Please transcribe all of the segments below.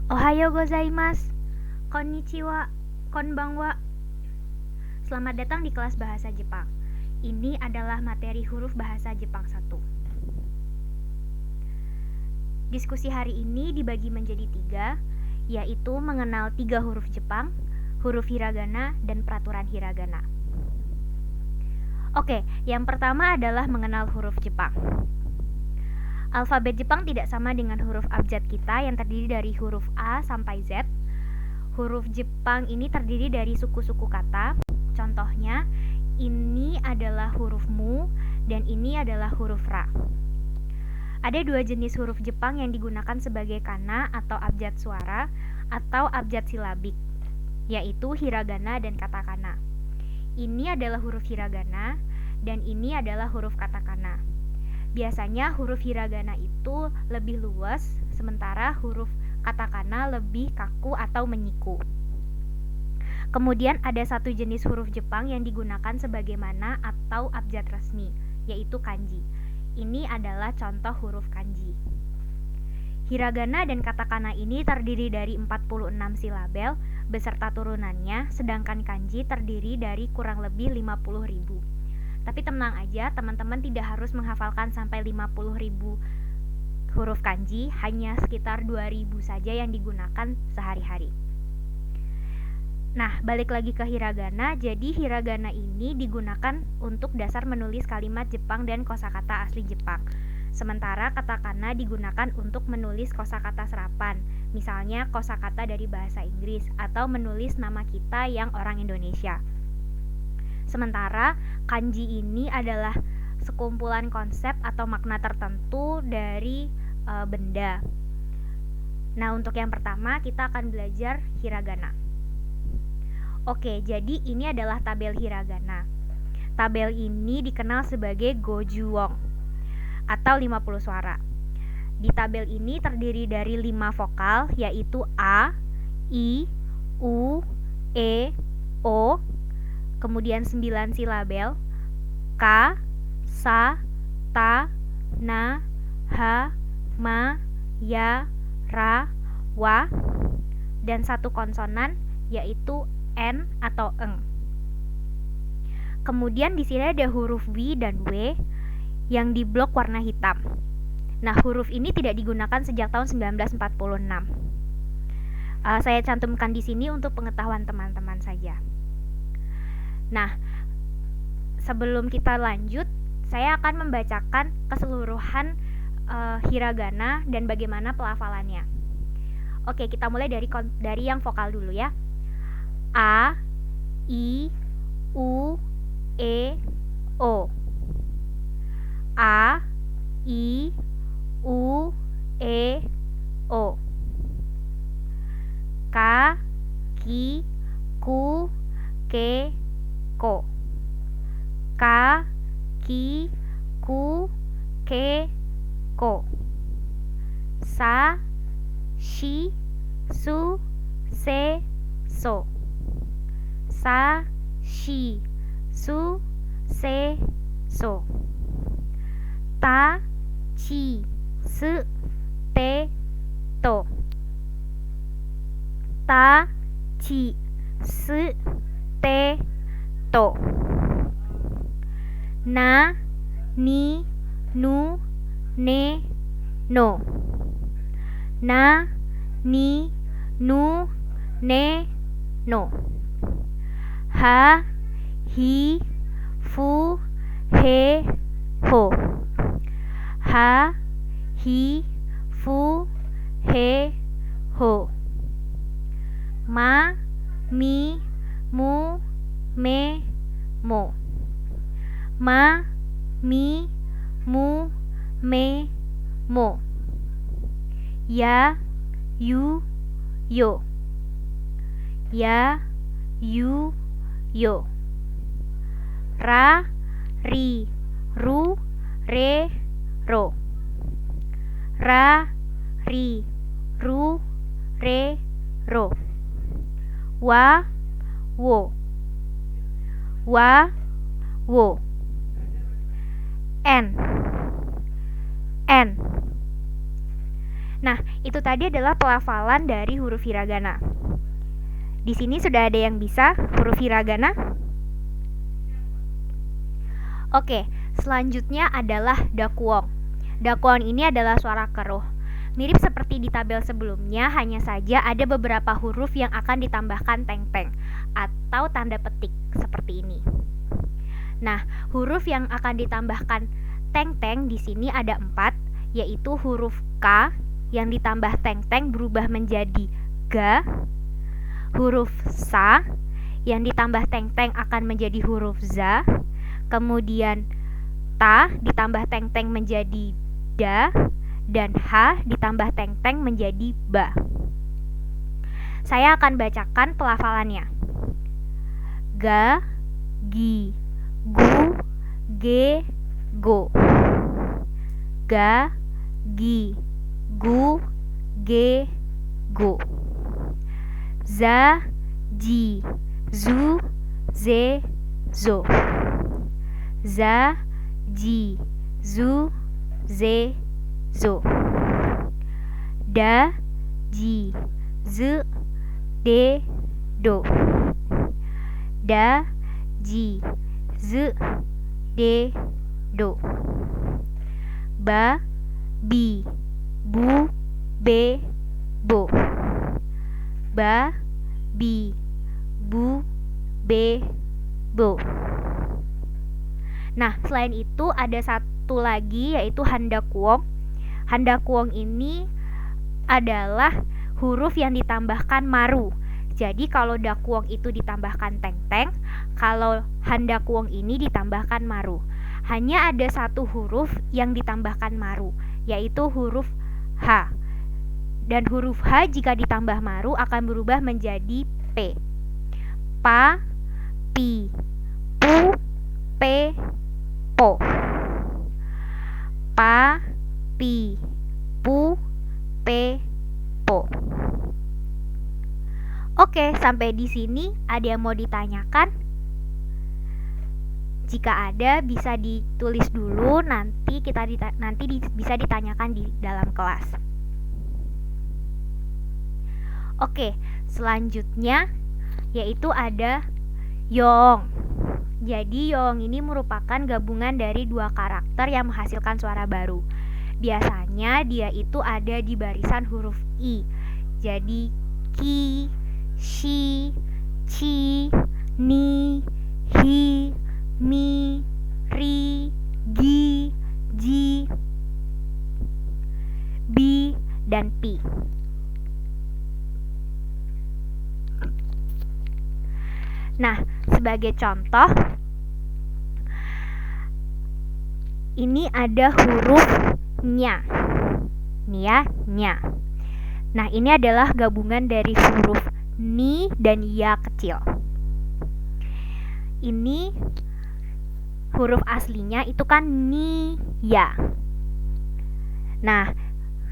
Ohayo gozaimasu, konnichiwa, konbanwa. Selamat datang di kelas bahasa Jepang. Ini adalah materi huruf bahasa Jepang 1. Diskusi hari ini dibagi menjadi 3, yaitu mengenal 3 huruf Jepang, huruf hiragana, dan peraturan hiragana. Oke, yang pertama adalah mengenal huruf Jepang. Alfabet Jepang tidak sama dengan huruf abjad kita yang terdiri dari huruf A sampai Z. Huruf Jepang ini terdiri dari suku-suku kata. Contohnya, ini adalah huruf mu dan ini adalah huruf ra. Ada 2 jenis huruf Jepang yang digunakan sebagai kana atau abjad suara atau abjad silabik, yaitu hiragana dan katakana. Ini adalah huruf hiragana dan ini adalah huruf katakana. Biasanya huruf hiragana itu lebih luas, sementara huruf katakana lebih kaku atau menyiku. Kemudian ada satu jenis huruf Jepang yang digunakan sebagaimana atau abjad resmi, yaitu kanji. Ini adalah contoh huruf kanji. Hiragana dan katakana ini terdiri dari 46 silabel beserta turunannya, sedangkan kanji terdiri dari kurang lebih 50.000. Tapi tenang aja, teman-teman tidak harus menghafalkan sampai 50.000 huruf kanji, hanya sekitar 2.000 saja yang digunakan sehari-hari. Nah, balik lagi ke hiragana. Jadi hiragana ini digunakan untuk dasar menulis kalimat Jepang dan kosakata asli Jepang. Sementara katakana digunakan untuk menulis kosakata serapan, misalnya kosakata dari bahasa Inggris, atau menulis nama kita yang orang Indonesia. Sementara kanji ini adalah sekumpulan konsep atau makna tertentu dari benda. Nah, untuk yang pertama kita akan belajar hiragana. Oke, jadi ini adalah tabel hiragana. Tabel ini dikenal sebagai gojuwon atau 50 suara. Di tabel ini terdiri dari 5 vokal, yaitu A, I, U, E, O. Kemudian 9 silabel, ka, sa, ta, na, ha, ma, ya, ra, wa, dan 1 konsonan yaitu n atau eng. Kemudian di sini ada huruf w dan w yang diblok warna hitam. Nah, huruf ini tidak digunakan sejak tahun 1946. Saya cantumkan di sini untuk pengetahuan teman-teman saja. Nah, sebelum kita lanjut, saya akan membacakan keseluruhan hiragana dan bagaimana pelafalannya. Oke, kita mulai dari yang vokal dulu ya. A, I, U, E, O. A, I, U, E, O. Ka, ki, ku, ke, ko. Ka, ki, ku, ke, ko. Sa, shi, su, se, so. Sa, shi, su, se, so. Ta, chi, su, te, to. Ta, chi, su, te, to. Na, ni, nu, ne, no. Na, ni, nu, ne, no. Ha, hi, fu, he, ho. Ha, hi, fu, he, ho. Ma, mi, mu, me, mo. Ma, mi, mu, me, mo. Ya, yu, yo. Ya, yu, yo. Ra, ri, ru, re, ro. Ra, ri, ru, re, ro. Wa, wo. Wa, wo. N. N. Nah, Itu tadi adalah pelafalan dari huruf hiragana. Di sini sudah ada yang bisa huruf hiragana? Oke, selanjutnya adalah dakwong. Dakwong ini adalah suara keruh. Mirip seperti di tabel sebelumnya, hanya saja ada beberapa huruf yang akan ditambahkan teng-teng atau tanda petik seperti ini. Nah, huruf yang akan ditambahkan teng-teng di sini ada 4, yaitu huruf K yang ditambah teng-teng berubah menjadi ga, huruf sa yang ditambah teng-teng akan menjadi huruf za, kemudian ta ditambah teng-teng menjadi da, dan h ditambah teng-teng menjadi ba. Saya akan bacakan pelafalannya. Ga, gi, gu, ge, go. Ga, gi, gu, ge, go. Za, ji, zu, ze, zo. Za, ji, zu, ze, zo. Da, ji, zu, de, do. Da, ji, zu, de, do. Ba, bi, bu, be, bo. Ba, bi, bu, be, bo. Nah, selain itu ada satu lagi yaitu handakwong. Handakwong ini adalah huruf yang ditambahkan maru. Jadi kalau dakwong itu ditambahkan teng-teng, kalau handakwong ini ditambahkan maru. Hanya ada satu huruf yang ditambahkan maru, yaitu huruf H. Dan huruf H jika ditambah maru akan berubah menjadi P. Pa, pi, pu, pe, po. Pa, pi, pu, pe, po. Oke, sampai di sini ada yang mau ditanyakan? Jika ada bisa ditulis dulu, nanti bisa ditanyakan di dalam kelas. Oke, selanjutnya yaitu ada yong. Jadi yong ini merupakan gabungan dari 2 karakter yang menghasilkan suara baru. Biasanya dia itu ada di barisan huruf I. Jadi ki, shi, ci, ni, hi, mi, ri, gi, ji, bi, dan pi. Nah, sebagai contoh, ini ada huruf nya. Nih ya, nya. Nah, ini adalah gabungan dari huruf ni dan ya kecil. Ini huruf aslinya itu kan ni, ya. Nah,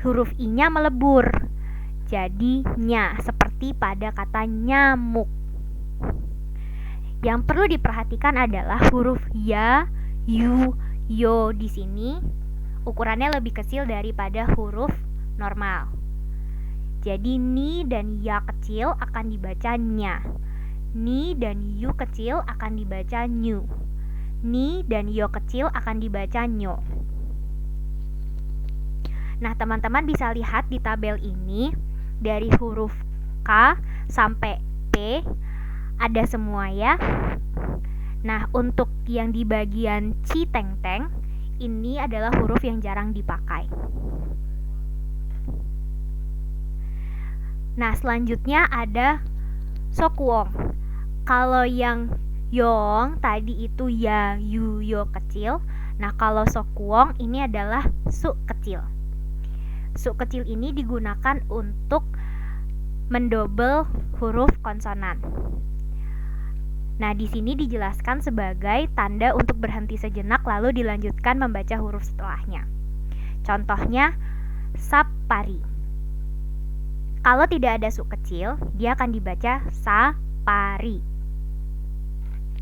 huruf i-nya melebur. Jadi nya, seperti pada kata nyamuk. Yang perlu diperhatikan adalah huruf ya, yu, yo di sini ukurannya lebih kecil daripada huruf normal. Jadi ni dan ya kecil akan dibaca nya. Ni dan yu kecil akan dibaca nyu. Ni dan yo kecil akan dibaca nyo. Nah, teman-teman bisa lihat di tabel ini dari huruf K sampai P ada semua ya. Nah, untuk yang di bagian ci teng-teng ini adalah huruf yang jarang dipakai. Nah, selanjutnya ada sokwong. Kalau yang yong tadi itu ya, yu, yo kecil. Nah, kalau sokwong ini adalah su kecil. Su kecil ini digunakan untuk mendobel huruf konsonan. Nah, di sini dijelaskan sebagai tanda untuk berhenti sejenak lalu dilanjutkan membaca huruf setelahnya. Contohnya sapari. Kalau tidak ada su kecil, dia akan dibaca sapari.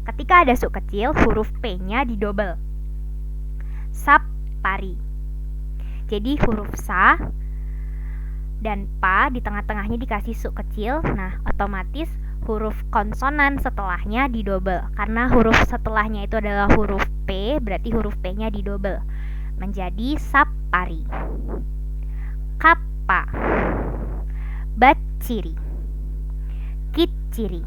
Ketika ada su kecil, huruf P-nya didobel. Sapari. Jadi huruf sa dan pa, di tengah-tengahnya dikasih su kecil. Nah, otomatis huruf konsonan setelahnya didobel. Karena huruf setelahnya itu adalah huruf P, berarti huruf P-nya didobel menjadi sapari, kappa, baciri, kiciri.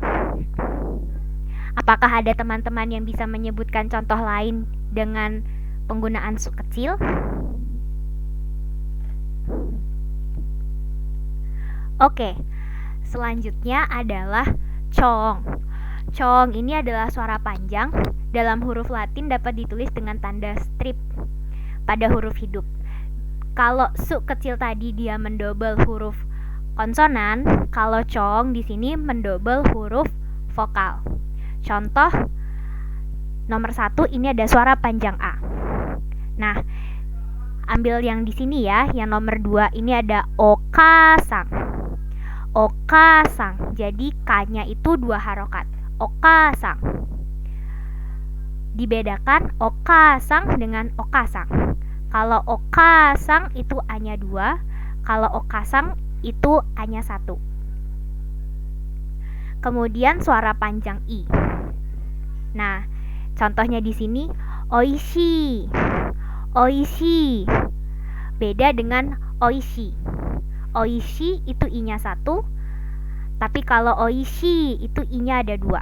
Apakah ada teman-teman yang bisa menyebutkan contoh lain dengan penggunaan su kecil? Oke, selanjutnya adalah cong. Cong ini adalah suara panjang. Dalam huruf Latin dapat ditulis dengan tanda strip pada huruf hidup. Kalau su kecil tadi dia mendobel huruf konsonan, kalau cong di sini mendobel huruf vokal. Contoh nomor 1 ini ada suara panjang A. Nah, ambil yang di sini ya, yang nomor 2 ini ada okasang. Okasang. Jadi K-nya itu 2 harokat. Okasang. Dibedakan okasang dengan okasang. Kalau okasang itu A-nya 2, kalau okasang itu A-nya 1. Kemudian suara panjang I. Nah, contohnya di sini oishi. Oishi. Beda dengan oishi. Oishi itu I-nya 1, tapi kalau oishi itu I-nya ada 2.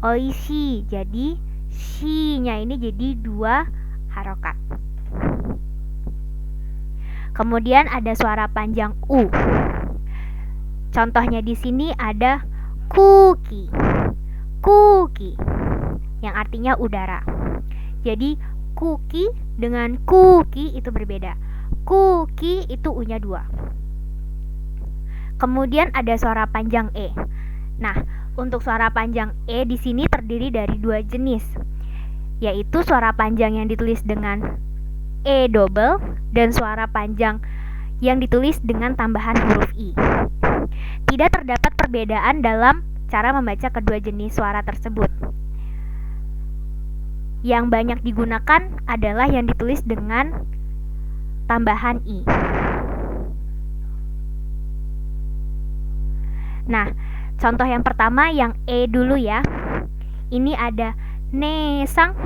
Oishi, jadi shi-nya ini jadi 2 harokat. Kemudian ada suara panjang U. Contohnya di sini ada kuki. Kuki yang artinya udara. Jadi kuki dengan kuki itu berbeda. Kuki itu U-nya 2. Kemudian ada suara panjang E. Nah, untuk suara panjang E di sini terdiri dari 2 jenis, yaitu suara panjang yang ditulis dengan E double dan suara panjang yang ditulis dengan tambahan huruf I. Tidak terdapat perbedaan dalam cara membaca kedua jenis suara tersebut. Yang banyak digunakan adalah yang ditulis dengan tambahan I. Nah, contoh yang pertama yang E dulu ya. Ini ada nesang.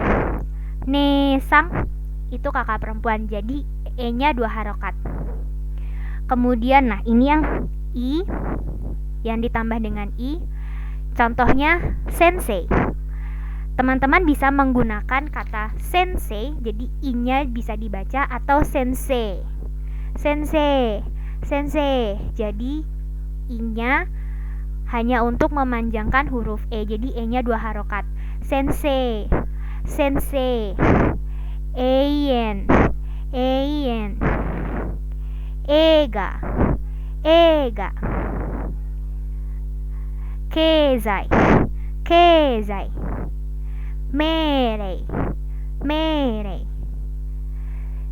Nesang itu kakak perempuan, jadi E-nya 2 harokat. Kemudian nah ini yang I yang ditambah dengan I. Contohnya sensei. Teman-teman bisa menggunakan kata sensei, jadi I-nya bisa dibaca atau sensei. Sensei. Sensei. Jadi I-nya hanya untuk memanjangkan huruf E, jadi E-nya 2 harokat. Sensei. Sensei. Eien. Eien. Ega. Ega. Keizai. Keizai. Meirei. Meirei.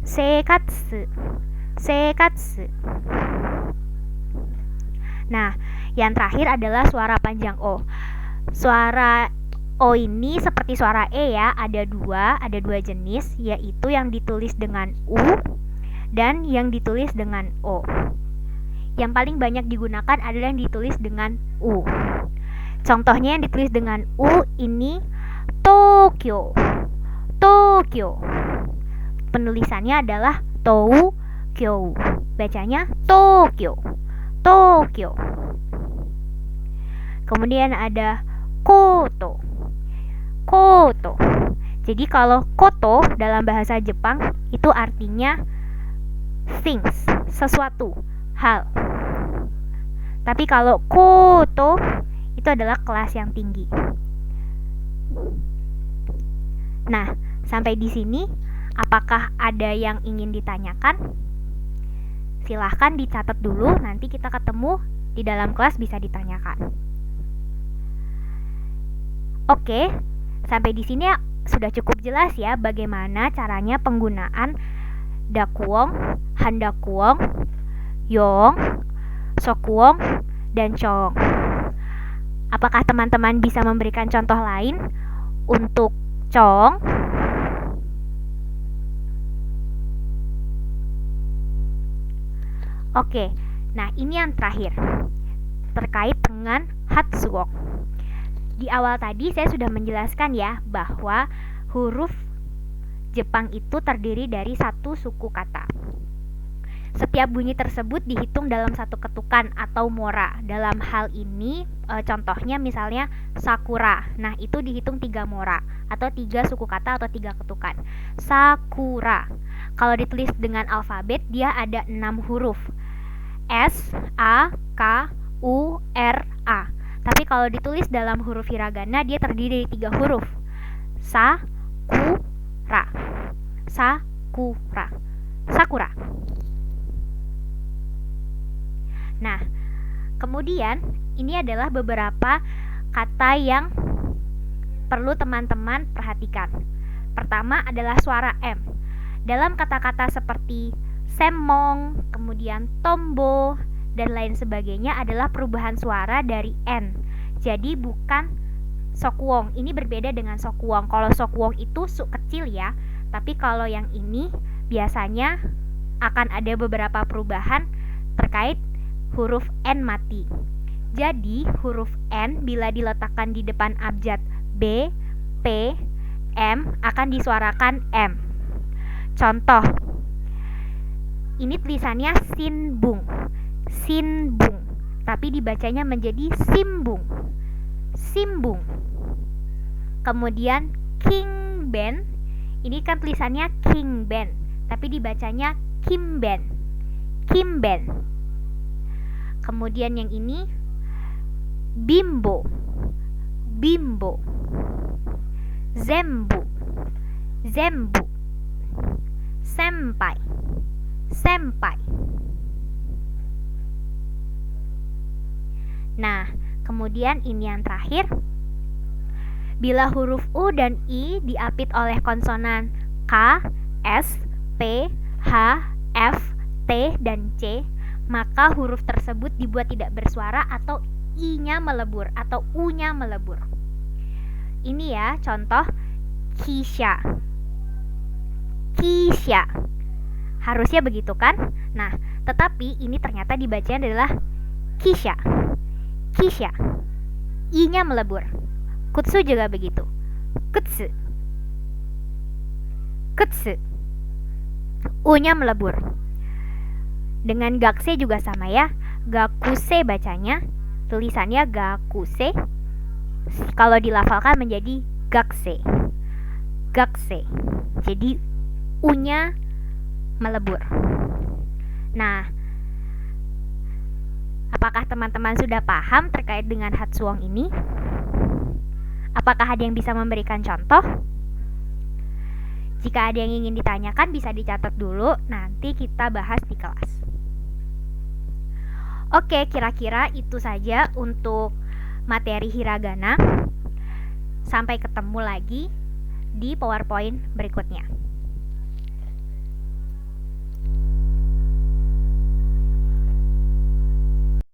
Seikatsu. Seikatsu. Nah, yang terakhir adalah suara panjang O. Suara O ini seperti suara E ya, ada 2 jenis, yaitu yang ditulis dengan U dan yang ditulis dengan O. Yang paling banyak digunakan adalah yang ditulis dengan U. Contohnya yang ditulis dengan U ini Tokyo. Tokyo. Penulisannya adalah Tokyo. Bacanya Tokyo. Tokyo. Kemudian ada koto. Koto. Jadi kalau koto dalam bahasa Jepang itu artinya things, sesuatu, hal. Tapi kalau koto itu adalah kelas yang tinggi. Nah, sampai di sini apakah ada yang ingin ditanyakan? Silahkan dicatat dulu, nanti kita ketemu di dalam kelas bisa ditanyakan. Oke, sampai di sini sudah cukup jelas ya bagaimana caranya penggunaan dakuong, handakuong, yong, sokuong, dan cong. Apakah teman-teman bisa memberikan contoh lain untuk cong? Oke, nah ini yang terakhir terkait dengan Hatsuok. Di awal tadi saya sudah menjelaskan ya bahwa huruf Jepang itu terdiri dari satu suku kata. Setiap bunyi tersebut dihitung dalam satu ketukan atau mora. Dalam hal ini contohnya misalnya sakura. Nah, itu dihitung 3 mora atau 3 suku kata atau 3 ketukan. Sakura. Kalau ditulis dengan alfabet dia ada 6 huruf. S, A, K, U, R, A. Tapi kalau ditulis dalam huruf hiragana dia terdiri dari 3 huruf. Sakura. Sakura. Sakura. Nah, kemudian ini adalah beberapa kata yang perlu teman-teman perhatikan. Pertama adalah suara M. Dalam kata-kata seperti semong, kemudian tombo, dan lain sebagainya adalah perubahan suara dari N. Jadi bukan sokwong. Ini berbeda dengan sokwong. Kalau sokwong itu su kecil ya, tapi kalau yang ini biasanya akan ada beberapa perubahan terkait huruf N mati. Jadi huruf N bila diletakkan di depan abjad B, P, M akan disuarakan M. Contoh, ini tulisannya sinbung, sinbung, tapi dibacanya menjadi simbung, simbung. Kemudian kingben, ini kan tulisannya kingben, tapi dibacanya kimben, kimben. Kemudian yang ini bimbo, bimbo. Zembu, zembu. Senpai, senpai. Nah, kemudian ini yang terakhir. Bila huruf U dan I diapit oleh konsonan K, S, P, H, F, T, dan C, maka huruf tersebut dibuat tidak bersuara atau I-nya melebur atau U-nya melebur. Ini ya contoh kisha, kisha. Harusnya begitu kan? Nah, tetapi ini ternyata dibacanya adalah kisha, kisha. I-nya melebur. Kutsu juga begitu. Kutsu, kutsu. U-nya melebur. Dengan gakse juga sama ya. Gakuse bacanya, tulisannya gakuse. Kalau dilafalkan menjadi gakse, gakse. Jadi U-nya melebur. Nah, apakah teman-teman sudah paham terkait dengan Hatsuong ini? Apakah ada yang bisa memberikan contoh? Jika ada yang ingin ditanyakan bisa dicatat dulu, nanti kita bahas di kelas. Oke, kira-kira itu saja untuk materi hiragana. Sampai ketemu lagi di PowerPoint berikutnya.